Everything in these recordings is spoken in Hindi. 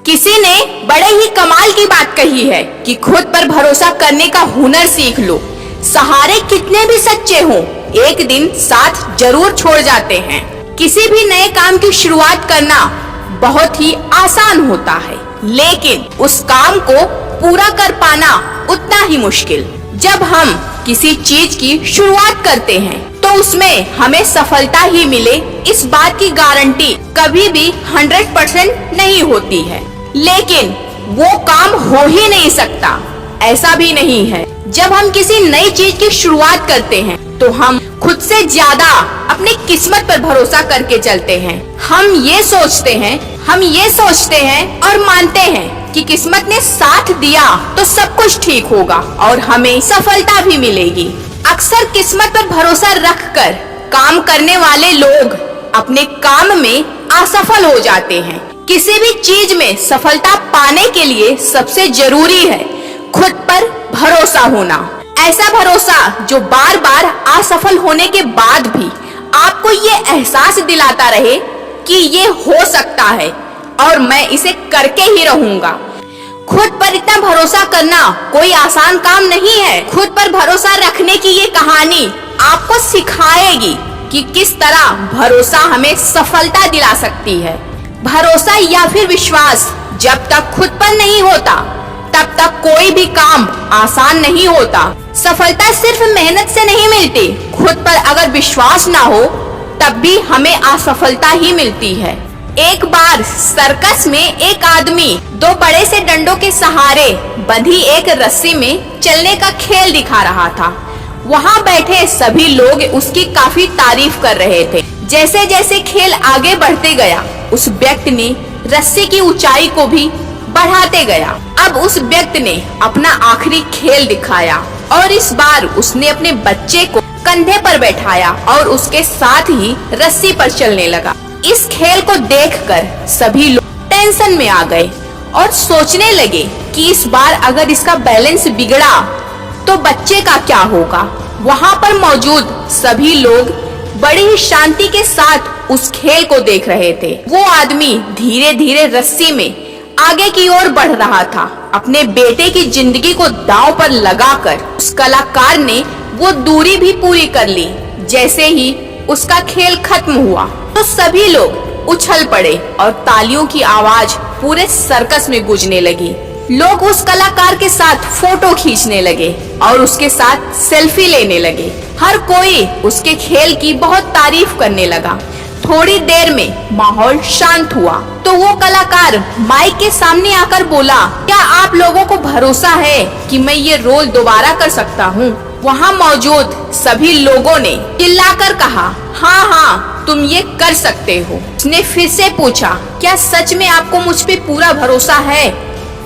किसी ने बड़े ही कमाल की बात कही है कि खुद पर भरोसा करने का हुनर सीख लो। सहारे कितने भी सच्चे हों, एक दिन साथ जरूर छोड़ जाते हैं। किसी भी नए काम की शुरुआत करना बहुत ही आसान होता है, लेकिन उस काम को पूरा कर पाना उतना ही मुश्किल। जब हम किसी चीज की शुरुआत करते हैं तो उसमें हमें सफलता ही मिले, इस बात की गारंटी कभी भी 100% नहीं होती है। लेकिन वो काम हो ही नहीं सकता, ऐसा भी नहीं है। जब हम किसी नई चीज की शुरुआत करते हैं तो हम खुद से ज्यादा अपनी किस्मत पर भरोसा करके चलते हैं। हम ये सोचते हैं और मानते हैं कि किस्मत ने साथ दिया तो सब कुछ ठीक होगा और हमें सफलता भी मिलेगी। अक्सर किस्मत पर भरोसा रखकर काम करने वाले लोग अपने काम में असफल हो जाते हैं। किसी भी चीज में सफलता पाने के लिए सबसे जरूरी है खुद पर भरोसा होना। ऐसा भरोसा जो बार बार असफल होने के बाद भी आपको ये एहसास दिलाता रहे कि ये हो सकता है और मैं इसे करके ही रहूंगा। खुद पर इतना भरोसा करना कोई आसान काम नहीं है। खुद पर भरोसा रखने की ये कहानी आपको सिखाएगी कि किस तरह भरोसा हमें सफलता दिला सकती है। भरोसा या फिर विश्वास जब तक खुद पर नहीं होता तब तक कोई भी काम आसान नहीं होता। सफलता सिर्फ मेहनत से नहीं मिलती, खुद पर अगर विश्वास ना हो तब भी हमें असफलता ही मिलती है। एक बार सर्कस में एक आदमी दो बड़े से डंडों के सहारे बंधी एक रस्सी में चलने का खेल दिखा रहा था। वहाँ बैठे सभी लोग उसकी काफी तारीफ कर रहे थे। जैसे जैसे खेल आगे बढ़ते गया, उस व्यक्ति ने रस्सी की ऊंचाई को भी बढ़ाते गया। अब उस व्यक्ति ने अपना आखिरी खेल दिखाया और इस बार उसने अपने बच्चे को कंधे पर बैठाया और उसके साथ ही रस्सी पर चलने लगा। इस खेल को देखकर सभी लोग टेंशन में आ गए और सोचने लगे कि इस बार अगर इसका बैलेंस बिगड़ा तो बच्चे का क्या होगा। वहाँ पर मौजूद सभी लोग बड़ी ही शांति के साथ उस खेल को देख रहे थे। वो आदमी धीरे धीरे रस्सी में आगे की ओर बढ़ रहा था। अपने बेटे की जिंदगी को दांव पर लगाकर उस कलाकार ने वो दूरी भी पूरी कर ली। जैसे ही उसका खेल खत्म हुआ तो सभी लोग उछल पड़े और तालियों की आवाज पूरे सर्कस में गूंजने लगी। लोग उस कलाकार के साथ फोटो खींचने लगे और उसके साथ सेल्फी लेने लगे। हर कोई उसके खेल की बहुत तारीफ करने लगा। थोड़ी देर में माहौल शांत हुआ तो वो कलाकार माइक के सामने आकर बोला, क्या आप लोगों को भरोसा है कि मैं ये रोल दोबारा कर सकता हूँ? वहाँ मौजूद सभी लोगों ने चिल्लाकर कहा, हाँ हाँ तुम ये कर सकते हो। उसने फिर से पूछा, क्या सच में आपको मुझ पे पूरा भरोसा है?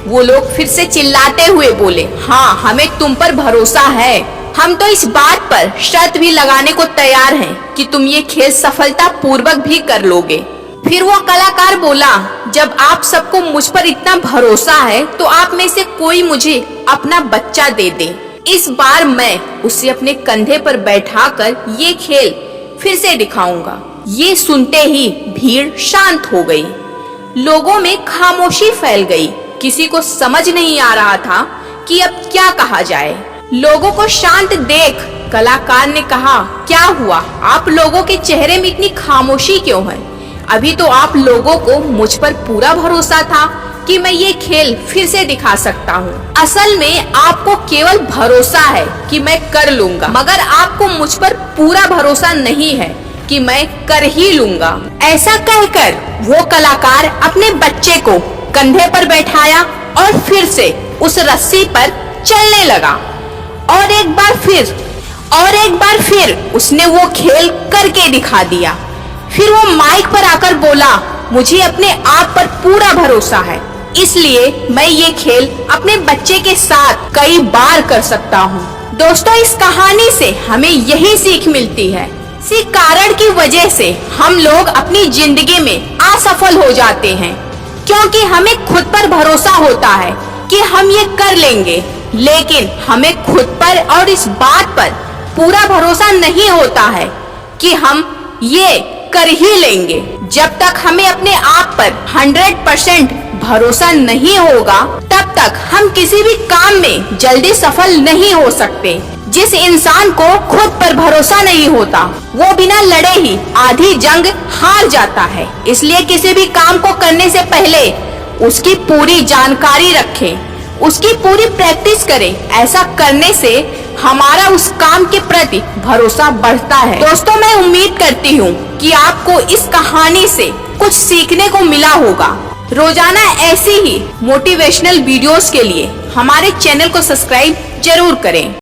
वो लोग फिर से चिल्लाते हुए बोले, हाँ हमें तुम पर भरोसा है। हम तो इस बात पर शर्त भी लगाने को तैयार हैं कि तुम ये खेल सफलता पूर्वक भी कर लोगे। फिर वो कलाकार बोला, जब आप सबको मुझ पर इतना भरोसा है तो आप में से कोई मुझे अपना बच्चा दे दे। इस बार मैं उसे अपने कंधे पर बैठाकर ये खेल फिर से दिखाऊंगा। ये सुनते ही भीड़ शांत हो गई। लोगों में खामोशी फैल गई। किसी को समझ नहीं आ रहा था कि अब क्या कहा जाए। लोगों को शांत देख कलाकार ने कहा, क्या हुआ? आप लोगों के चेहरे में इतनी खामोशी क्यों है? अभी तो आप लोगों को मुझ पर पूरा भरोसा था कि मैं ये खेल फिर से दिखा सकता हूँ। असल में आपको केवल भरोसा है कि मैं कर लूंगा, मगर आपको मुझ पर पूरा भरोसा नहीं है कि मैं कर ही लूंगा। ऐसा कहकर वो कलाकार अपने बच्चे को कंधे पर बैठाया और फिर से उस रस्सी पर चलने लगा। और एक बार फिर उसने वो खेल करके दिखा दिया। फिर वो माइक पर आकर बोला, मुझे अपने आप पर पूरा भरोसा है, इसलिए मैं ये खेल अपने बच्चे के साथ कई बार कर सकता हूँ। दोस्तों, इस कहानी से हमें यही सीख मिलती है। इसी कारण की वजह से हम लोग अपनी जिंदगी में असफल हो जाते हैं, क्योंकि हमें खुद पर भरोसा होता है कि हम ये कर लेंगे, लेकिन हमें खुद पर और इस बात पर पूरा भरोसा नहीं होता है कि हम ये कर ही लेंगे। जब तक हमें अपने आप पर 100% भरोसा नहीं होगा तब तक हम किसी भी काम में जल्दी सफल नहीं हो सकते। जिस इंसान को खुद पर भरोसा नहीं होता वो बिना लड़े ही आधी जंग हार जाता है। इसलिए किसी भी काम को करने से पहले उसकी पूरी जानकारी रखें, उसकी पूरी प्रैक्टिस करें। ऐसा करने से हमारा उस काम के प्रति भरोसा बढ़ता है। दोस्तों, मैं उम्मीद करती हूँ कि आपको इस कहानी से कुछ सीखने को मिला होगा। रोजाना ऐसी ही मोटिवेशनल वीडियोस के लिए हमारे चैनल को सब्सक्राइब जरूर करें।